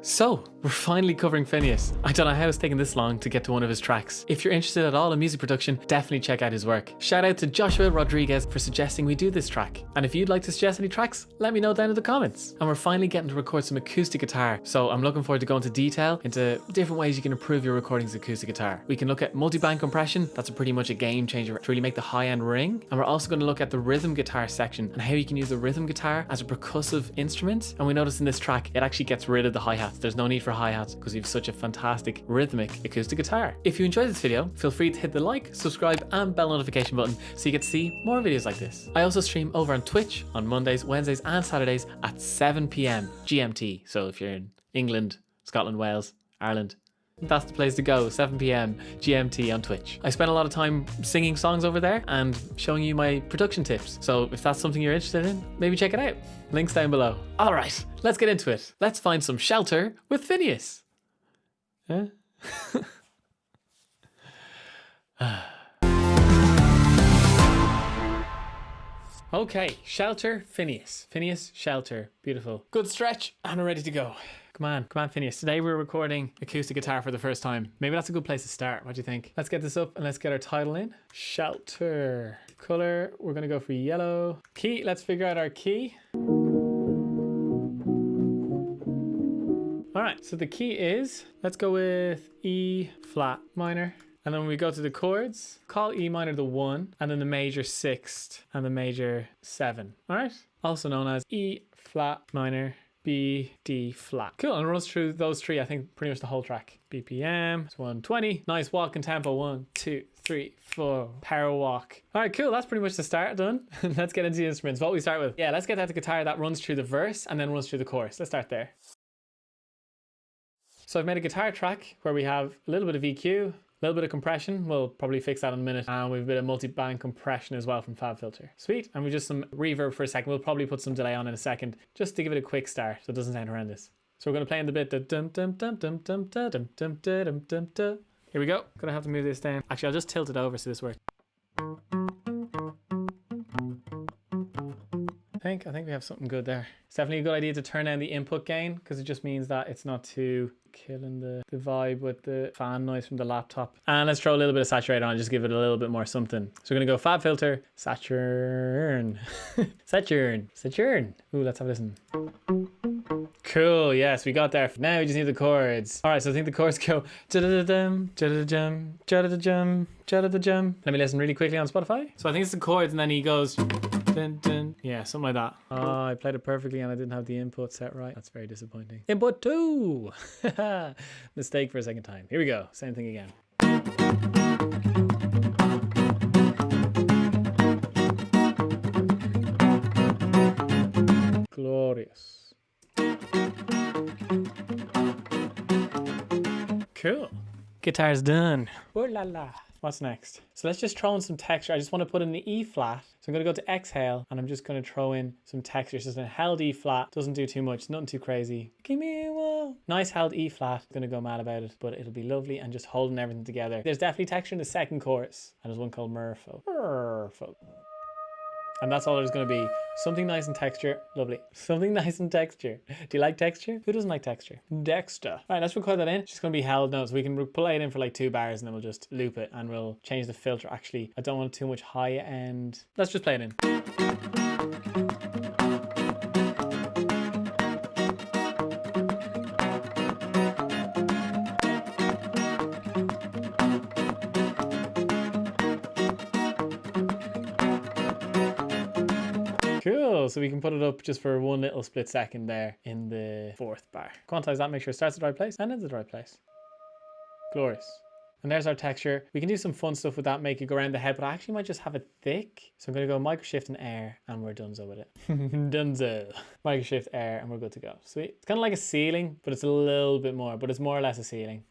So, we're finally covering Finneas. I don't know how it's taken this long to get to one of his tracks. If you're interested at all in music production, definitely check out his work. Shout out to Joshua Rodriguez for suggesting we do this track. And if you'd like to suggest any tracks, let me know down in the comments. And we're finally getting to record some acoustic guitar. So I'm looking forward to going into detail into different ways you can improve your recordings of acoustic guitar. We can look at multi-band compression. That's pretty much a game changer to really make the high-end ring. And we're also going to look at the rhythm guitar section and how you can use the rhythm guitar as a percussive instrument. And we notice in this track, it actually gets rid of the hi-hats. There's no need for hi-hats because we have such a fantastic rhythmic acoustic guitar. If you enjoyed this video, feel free to hit the like, subscribe and bell notification button so you get to see more videos like this. I also stream over on Twitch on Mondays, Wednesdays and Saturdays at 7 PM GMT. So if you're in England, Scotland, Wales, Ireland, that's the place to go, 7 PM GMT on Twitch. I spend a lot of time singing songs over there and showing you my production tips. So if that's something you're interested in, maybe check it out. Links down below. All right, let's get into it. Let's find some shelter with Finneas. Huh? Okay, shelter, Finneas. Finneas, shelter. Beautiful. Good stretch and we're ready to go. Come on, Finneas. Today we're recording acoustic guitar for the first time. Maybe that's a good place to start. What do you think? Let's get this up and let's get our title in. Shelter. Color, we're gonna go for yellow. Key, let's figure out our key. All right, so the key is, let's go with E flat minor. And then when we go to the chords, call E minor the 1, and then the major 6th, and the major 7. All right? Also known as E flat minor, B, D flat. Cool, and it runs through those three, I think pretty much the whole track. BPM, it's 120. Nice walk and tempo, 1, 2, 3, 4. Power walk. All right, cool, that's pretty much the start done. Let's get into the instruments. What we start with? Yeah, let's get that guitar that runs through the verse and then runs through the chorus. Let's start there. So I've made a guitar track where we have a little bit of EQ, a little bit of compression, we'll probably fix that in a minute, and we've a bit of multi-band compression as well from FabFilter. Sweet, and we just some reverb for a second. We'll probably put some delay on in a second, just to give it a quick start so it doesn't sound horrendous. So we're going to play in the bit the dum dum dum dum dum dum dum dum dum dum dum. Here we go. Gonna have to move this down. Actually, I'll just tilt it over so this works. I think we have something good there. It's definitely a good idea to turn down the input gain because it just means that it's not too killing the vibe with the fan noise from the laptop. And let's throw a little bit of saturate on, just give it a little bit more something. So we're gonna go FabFilter, Saturn. Saturn. Ooh, let's have a listen. Cool, yes, we got there. Now we just need the chords. All right, so I think the chords go da-da-da-dum, da-da-da-dum, da-da-da-dum, da-da-da-dum. Let me listen really quickly on Spotify. So I think it's the chords and then he goes dun, dun. Yeah, something like that. Oh, I played it perfectly and I didn't have the input set right. That's very disappointing. Input 2. Mistake for a second time. Here we go, same thing again. Glorious. Cool. Guitar's done. Oh la la. What's next? So let's just throw in some texture. I just want to put in the E flat. So I'm going to go to exhale and I'm just going to throw in some texture. So it's a held E flat. Doesn't do too much. Nothing too crazy. Give me one. Nice held E flat. I'm going to go mad about it, but it'll be lovely and just holding everything together. There's definitely texture in the second chorus. And there's one called Merfolk. Merfolk. And that's all there's going to be. Something nice and texture. Lovely. Something nice and texture. Do you like texture? Who doesn't like texture? Dexter. All right, let's record that in. It's just going to be held notes. We can play it in for like 2 bars and then we'll just loop it and we'll change the filter. Actually, I don't want too much high end. Let's just play it in. Cool, so we can put it up just for one little split second there in the 4th bar. Quantize that, make sure it starts at the right place and ends at the right place. Glorious. And there's our texture. We can do some fun stuff with that, make it go around the head, but I actually might just have it thick. So I'm gonna go micro shift and air and we're donezo with it. Donezo. Micro shift air and we're good to go. Sweet. It's kind of like a ceiling, but it's a little bit more, but it's more or less a ceiling.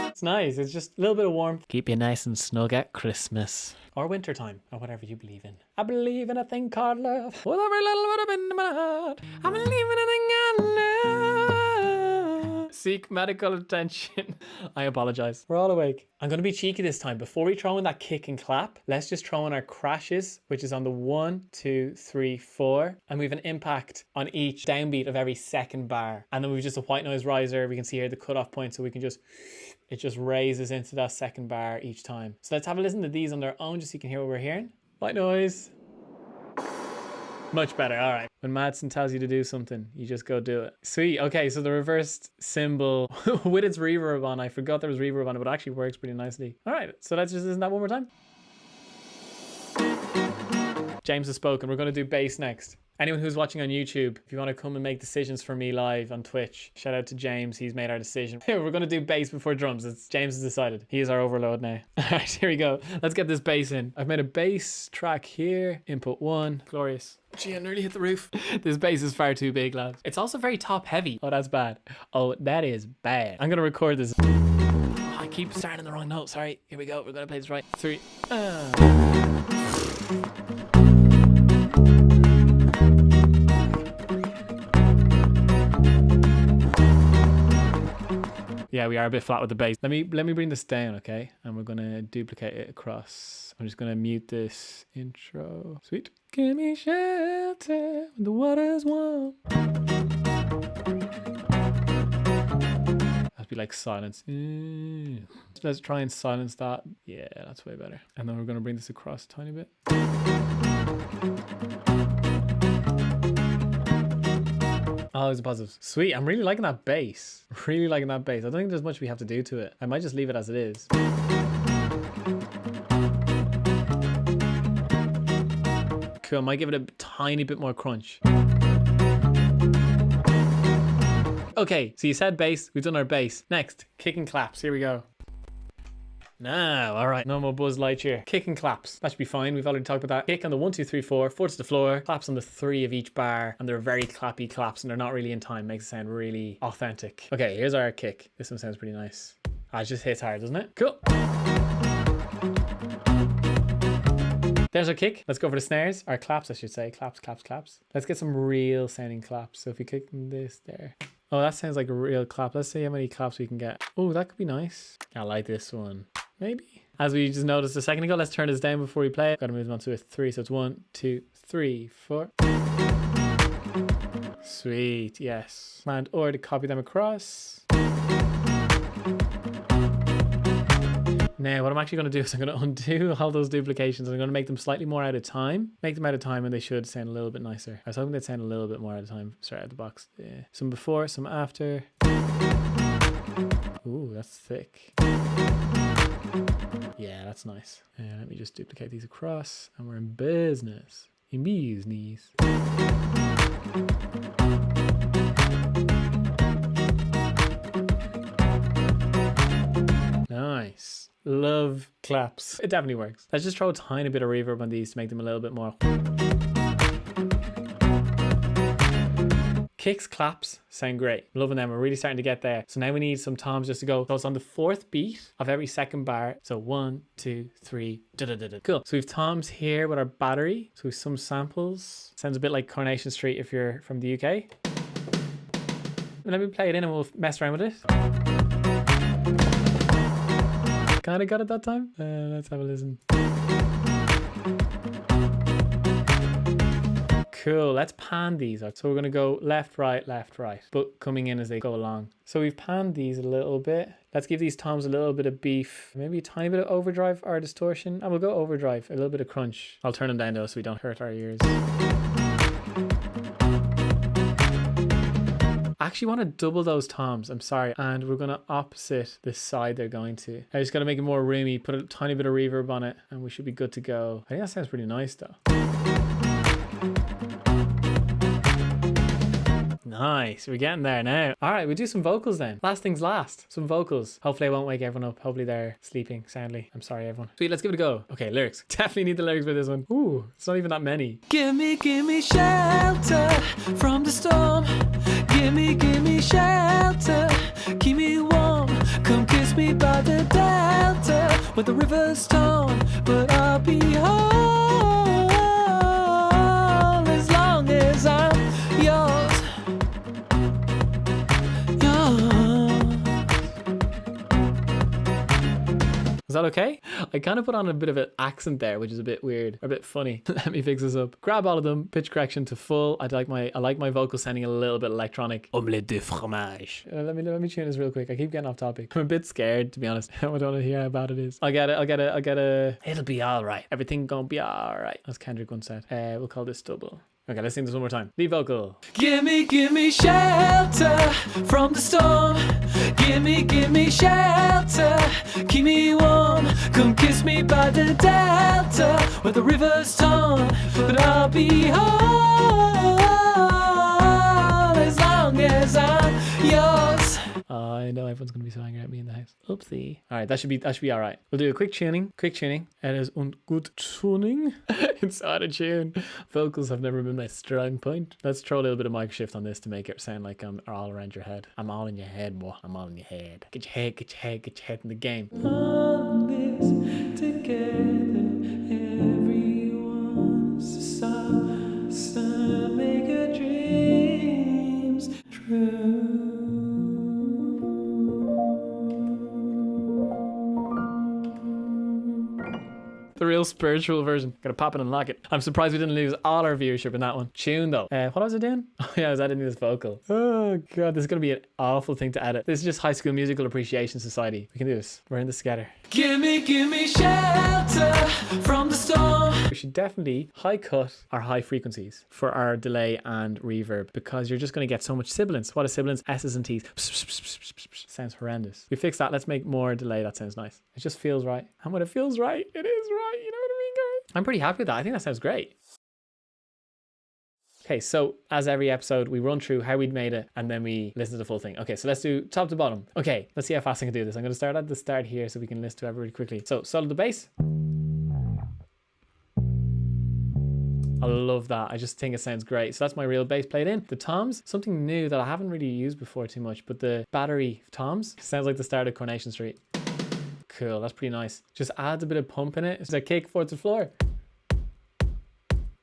It's nice, it's just a little bit of warmth. Keep you nice and snug at Christmas. Or winter time, or whatever you believe in. I believe in a thing called love. With every little bit of in my heart. I believe in a thing called love. Seek medical attention. I apologize. We're all awake. I'm going to be cheeky this time. Before we throw in that kick and clap, let's just throw in our crashes, which is on the 1, 2, 3, 4. And we have an impact on each downbeat of every second bar. And then we've just a white noise riser. We can see here the cutoff point. So we can just, it just raises into that second bar each time. So let's have a listen to these on their own just so you can hear what we're hearing. White noise. Much better. All right. When Madsen tells you to do something, you just go do it. Sweet. Okay, so the reversed cymbal with its reverb on. I forgot there was reverb on it, but it actually works pretty nicely. All right, so let's just listen to that one more time. James has spoken. We're going to do bass next. Anyone who's watching on YouTube, if you want to come and make decisions for me live on Twitch, shout out to James. He's made our decision. We're going to do bass before drums. James has decided. He is our overload now. All right, here we go. Let's get this bass in. I've made a bass track here. Input 1. Glorious. Gee, I nearly hit the roof. This bass is far too big, lads. It's also very top heavy. Oh, that's bad. Oh, that is bad. I'm going to record this. Oh, I keep starting the wrong note. Sorry. Here we go. We're going to play this right. 3. Yeah, we are a bit flat with the bass. Let me bring this down, okay? And we're gonna duplicate it across. I'm just gonna mute this intro. Sweet. Give me shelter when the water's warm. That'd be like silence. Let's try and silence that. Yeah, that's way better. And then we're gonna bring this across a tiny bit. Oh, there's a positive. Sweet. I'm really liking that bass. Really liking that bass. I don't think there's much we have to do to it. I might just leave it as it is. Cool. I might give it a tiny bit more crunch. Okay, so you said bass. We've done our bass. Next, kick and claps. Here we go. No, all right. No more Buzz Lightyear. Kick and claps. That should be fine. We've already talked about that. Kick on the 1, 2, 3, 4. 4 to the floor. Claps on the 3 of each bar. And they're very clappy claps and they're not really in time. Makes it sound really authentic. Okay, here's our kick. This one sounds pretty nice. Ah, it just hits hard, doesn't it? Cool. There's our kick. Let's go for the snares. Our claps, I should say. Claps, claps, claps. Let's get some real sounding claps. So if we click this there. Oh, that sounds like a real clap. Let's see how many claps we can get. Oh, that could be nice. I like this one. Maybe. As we just noticed a second ago, let's turn this down before we play it. Got to move on to a 3. So it's 1, 2, 3, 4. Sweet. Yes. Command or to copy them across. Now, what I'm actually going to do is I'm going to undo all those duplications and I'm going to make them slightly more out of time. Make them out of time and they should sound a little bit nicer. I was hoping they'd sound a little bit more out of time straight out of the box. Yeah. Some before, some after. Ooh, that's thick. Yeah, that's nice. Let me just duplicate these across and we're in business. In business. Nice. Love claps. It definitely works. Let's just throw a tiny bit of reverb on these to make them a little bit more. Kicks, claps sound great. Loving them. We're really starting to get there. So now we need some toms just to go. So it's on the 4th beat of every second bar. So 1, 2, 3. Cool. So we've toms here with our battery. So we've some samples. Sounds a bit like Coronation Street if you're from the UK. Let me play it in and we'll mess around with it. Kind of got it that time. Let's have a listen. Cool. Let's pan these out. So we're going to go left, right, but coming in as they go along. So we've panned these a little bit. Let's give these toms a little bit of beef, maybe a tiny bit of overdrive or distortion. And we'll go overdrive, a little bit of crunch. I'll turn them down though so we don't hurt our ears. I actually want to double those toms. I'm sorry. And we're going to opposite this side they're going to. I just got to make it more roomy, put a tiny bit of reverb on it, and we should be good to go. I think that sounds pretty nice though. Nice. We're getting there now. All right, we'll do some vocals then. Last things last. Some vocals. Hopefully I won't wake everyone up. Hopefully they're sleeping soundly. I'm sorry, everyone. Sweet, let's give it a go. Okay, lyrics. Definitely need the lyrics for this one. Ooh, it's not even that many. Give me shelter from the storm. Give me shelter. Keep me warm. Come kiss me by the delta where the river's torn. But I'll be whole as long as I'm yours. that okay? I kind of put on a bit of an accent there, which is a bit weird, a bit funny. Let me fix this up. Grab all of them, pitch correction to full. I like my vocal sounding a little bit electronic. Omelette de fromage. Let me tune this real quick. I keep getting off topic. I'm a bit scared, to be honest. I don't want to hear how bad it is. I'll get a. It'll be all right. Everything gonna be all right. As Kendrick once said. We'll call this double. Okay, let's sing this one more time. Lead vocal. Give me shelter from the storm. Give me shelter. Keep me warm. Come kiss me by the delta where the river's torn. But I'll be home as long as I'm yours. I know everyone's gonna be so angry at me in the house. Oopsie. All right, that should be all right. We'll do a quick tuning. It is good tuning. It's out of tune. Vocals have never been my strong point. Let's throw a little bit of mic shift on this to make it sound like I'm all around your head. I'm all in your head, boy. I'm all in your head. Get your head in the game. On this together, everyone's so make your dreams true. The real spiritual version. Gotta pop it and lock it. I'm surprised we didn't lose all our viewership in that one. Tune though. What was I doing? Oh yeah, I was editing this vocal. Oh god, this is gonna be an awful thing to edit. This is just High School Musical Appreciation Society. We can do this. We're in this together. Give me shelter from the storm. We should definitely high cut our high frequencies for our delay and reverb because you're just gonna get so much sibilance. What are sibilance? S's and T's. Sounds horrendous. We fix that. Let's make more delay. That sounds nice. It just feels right. And when it feels right, it is right. You know what I mean, guys? I'm pretty happy with that. I think that sounds great. Okay, so as every episode, we run through how we'd made it and then we listen to the full thing. Okay, so let's do top to bottom. Okay, let's see how fast I can do this. I'm going to start at the start here so we can listen to it really quickly. So, solo the bass. I love that. I just think it sounds great. So that's my real bass played in. The toms, something new that I haven't really used before too much, but the battery toms sounds like the start of Coronation Street. Cool, that's pretty nice. Just adds a bit of pump in it. It's a kick forward to the floor.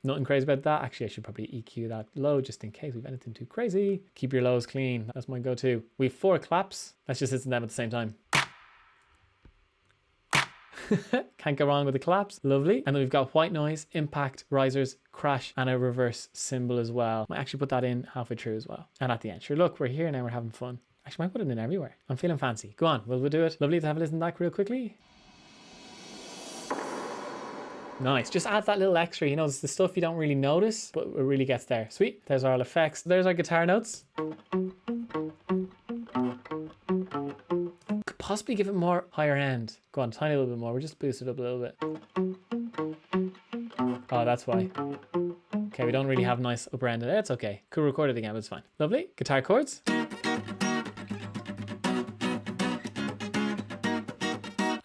Nothing crazy about that. Actually, I should probably EQ that low just in case we've anything too crazy. Keep your lows clean. That's my go-to. We have 4 claps. Let's just listen to them at the same time. Can't go wrong with the claps. Lovely. And then we've got white noise, impact, risers, crash, and a reverse cymbal as well. Might actually put that in halfway through as well. And at the end. Sure, look, we're here now. We're having fun. Actually, might put it in everywhere. I'm feeling fancy. Go on, we'll do it. Lovely to have a listen back real quickly. Nice. Just add that little extra, you know, it's the stuff you don't really notice, but it really gets there. Sweet. There's our effects. There's our guitar notes. Could possibly give it more higher end. Go on, tiny little bit more. We'll just boost it up a little bit. Oh, that's why. Okay, we don't really have nice upper end. It's okay. Could record it again, but it's fine. Lovely. Guitar chords.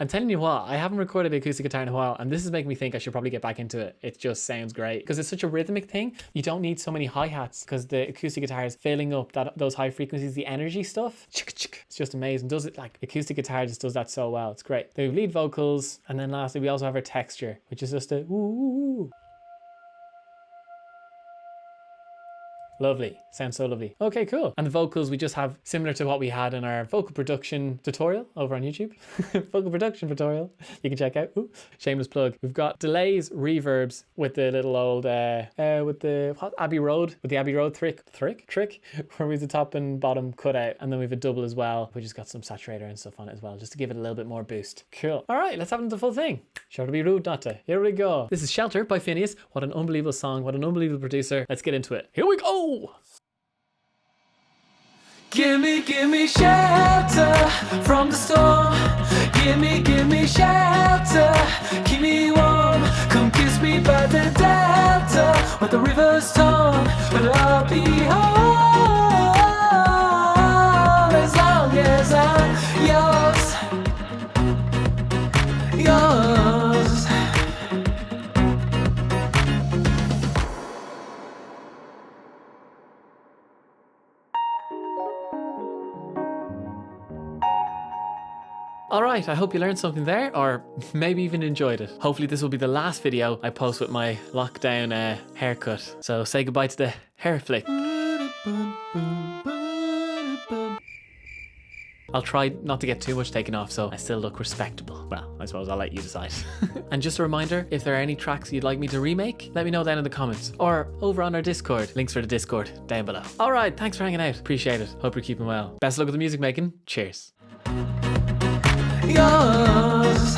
I'm telling you what, I haven't recorded acoustic guitar in a while, and this is making me think I should probably get back into it. It just sounds great because it's such a rhythmic thing. You don't need so many hi-hats because the acoustic guitar is filling up those high frequencies, the energy stuff. It's just amazing. Does it like acoustic guitar just does that so well. It's great. They have lead vocals, and then lastly we also have our texture, which is just a ooh. Lovely. Sounds so lovely. Okay, cool. And the vocals we just have similar to what we had in our vocal production tutorial over on YouTube. Vocal production tutorial. You can check out. Ooh, shameless plug. We've got delays, reverbs with the little old with the Abbey Road trick where we have the top and bottom cut out, and then we have a double as well, which has got some saturator and stuff on it as well, just to give it a little bit more boost. Cool. All right, let's have it the full thing. Sure to be rude not to. Here we go. This is Shelter by Finneas. What an unbelievable song. What an unbelievable producer. Let's get into it. Here we go. Give me shelter from the storm. Give me shelter. Keep me warm. Come kiss me by the delta where the river's torn. But I'll be home as long as I'm yours. Yours. Alright, I hope you learned something there, or maybe even enjoyed it. Hopefully this will be the last video I post with my lockdown haircut. So say goodbye to the hair flick. I'll try not to get too much taken off so I still look respectable. Well, I suppose I'll let you decide. And just a reminder, if there are any tracks you'd like me to remake, let me know down in the comments or over on our Discord. Links for the Discord down below. All right, thanks for hanging out. Appreciate it. Hope you're keeping well. Best of luck with the music making. Cheers. Yours.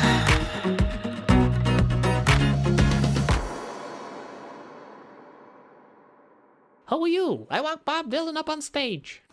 Who are you? I want Bob Dylan up on stage.